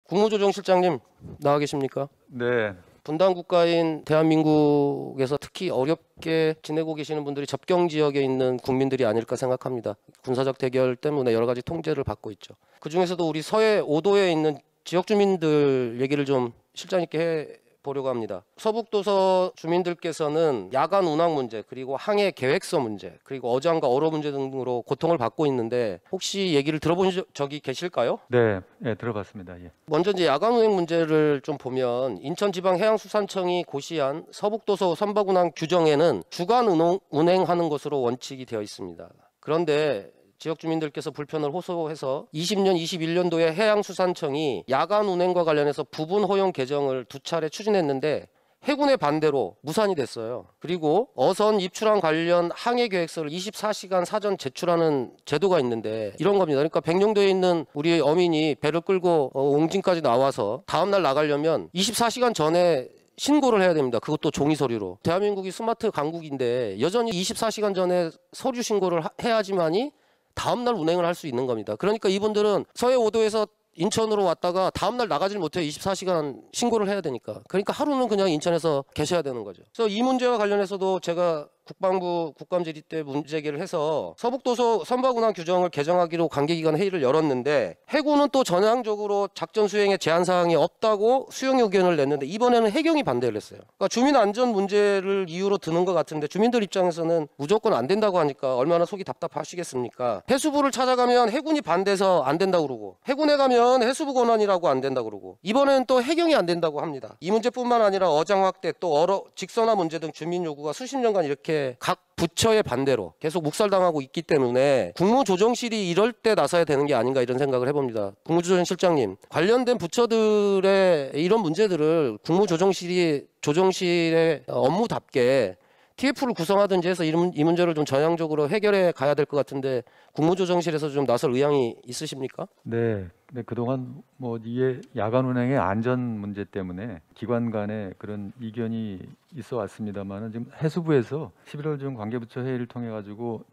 국무조정실장님 나와 계십니까? 네, 분단 국가인 대한민국에서 특히 어렵게 지내고 계시는 분들이 접경 지역에 있는 국민들이 아닐까 생각합니다. 군사적 대결 때문에 여러 가지 통제를 받고 있죠. 그중에서도 우리 서해 5도에 있는 지역 주민들 얘기를 좀 실장님께 해 보려고 합니다. 서북도서 주민들께서는 야간 운항 문제, 그리고 항해 계획서 문제, 그리고 어장과 어로 문제 등으로 고통을 받고 있는데 혹시 얘기를 들어본 적이 계실까요? 네, 들어봤습니다. 예. 먼저 이제 야간 운행 문제를 좀 보면 인천지방해양수산청이 고시한 서북도서 선박운항 규정에는 주간 운행하는 것으로 원칙이 되어 있습니다. 그런데 지역 주민들께서 불편을 호소해서 20년, 21년도에 해양수산청이 야간 운행과 관련해서 부분 허용 개정을 2차례 추진했는데 해군의 반대로 무산이 됐어요. 그리고 어선 입출항 관련 항해 계획서를 24시간 사전 제출하는 제도가 있는데 이런 겁니다. 그러니까 백령도에 있는 우리 어민이 배를 끌고 옹진까지 나와서 다음날 나가려면 24시간 전에 신고를 해야 됩니다. 그것도 종이 서류로. 대한민국이 스마트 강국인데 여전히 24시간 전에 서류 신고를 해야지만이 다음날 운행을 할 수 있는 겁니다. 그러니까 이분들은 서해 5도에서 인천으로 왔다가 다음날 나가질 못해요. 24시간 신고를 해야 되니까. 그러니까 하루는 그냥 인천에서 계셔야 되는 거죠. 그래서 이 문제와 관련해서도 제가 국방부 국감질의 때 문제제기를 해서 서북도서 선박운항 규정을 개정하기로 관계기관 회의를 열었는데 해군은 또 전향적으로 작전 수행에 제한 사항이 없다고 수용 의견을 냈는데 이번에는 해경이 반대를 했어요. 그러니까 주민 안전 문제를 이유로 드는 것 같은데 주민들 입장에서는 무조건 안 된다고 하니까 얼마나 속이 답답하시겠습니까? 해수부를 찾아가면 해군이 반대해서 안 된다고 그러고 해군에 가면 해수부 권한이라고 안 된다고 그러고 이번에는 또 해경이 안 된다고 합니다. 이 문제뿐만 아니라 어장 확대 또 직선화 문제 등 주민 요구가 수십 년간 이렇게 각 부처의 반대로 계속 묵살당하고 있기 때문에 국무조정실이 이럴 때 나서야 되는 게 아닌가 이런 생각을 해봅니다. 국무조정실장님, 관련된 부처들의 이런 문제들을 국무조정실이 조정실의 업무답게 TF를 구성하든지 해서 이 문제를 좀 전향적으로 해결해 가야 될 것 같은데 국무조정실에서 좀 나설 의향이 있으십니까? 네, 근데 그동안 이게 야간 운행의 안전 문제 때문에 기관 간에 그런 이견이 있어 왔습니다만은 지금 해수부에서 11월 중 관계부처 회의를 통해 가지고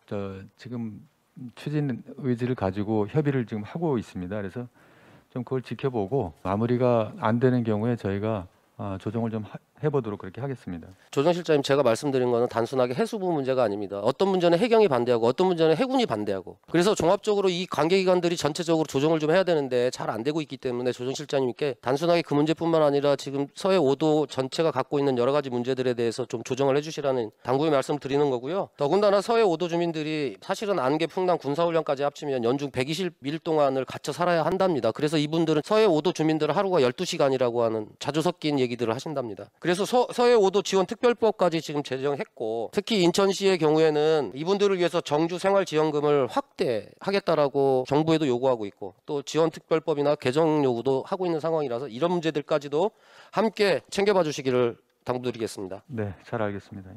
지금 추진 의지를 가지고 협의를 지금 하고 있습니다. 그래서 좀 그걸 지켜보고 마무리가 안 되는 경우에 저희가 조정을 좀 해보도록 그렇게 하겠습니다. 조정실장님, 제가 말씀드린 거는 단순하게 해수부 문제가 아닙니다. 어떤 문제는 해경이 반대하고 어떤 문제는 해군이 반대하고 그래서 종합적으로 이 관계기관들이 전체적으로 조정을 좀 해야 되는데 잘 안 되고 있기 때문에 조정실장님께 단순하게 그 문제뿐만 아니라 지금 서해 5도 전체가 갖고 있는 여러 가지 문제들에 대해서 좀 조정을 해주시라는 당부의 말씀 드리는 거고요. 더군다나 서해 5도 주민들이 사실은 안개, 풍랑, 군사훈련까지 합치면 연중 120일 동안을 갇혀 살아야 한답니다. 그래서 이분들은 서해 5도 주민들은 하루가 12시간이라고 하는 자주 섞인 얘기들을 하신답니다. 그래서 서해 5도 지원 특별법까지 지금 제정했고 특히 인천시의 경우에는 이분들을 위해서 정주 생활지원금을 확대하겠다라고 정부에도 요구하고 있고 또 지원 특별법이나 개정 요구도 하고 있는 상황이라서 이런 문제들까지도 함께 챙겨봐 주시기를 당부드리겠습니다. 네, 잘 알겠습니다.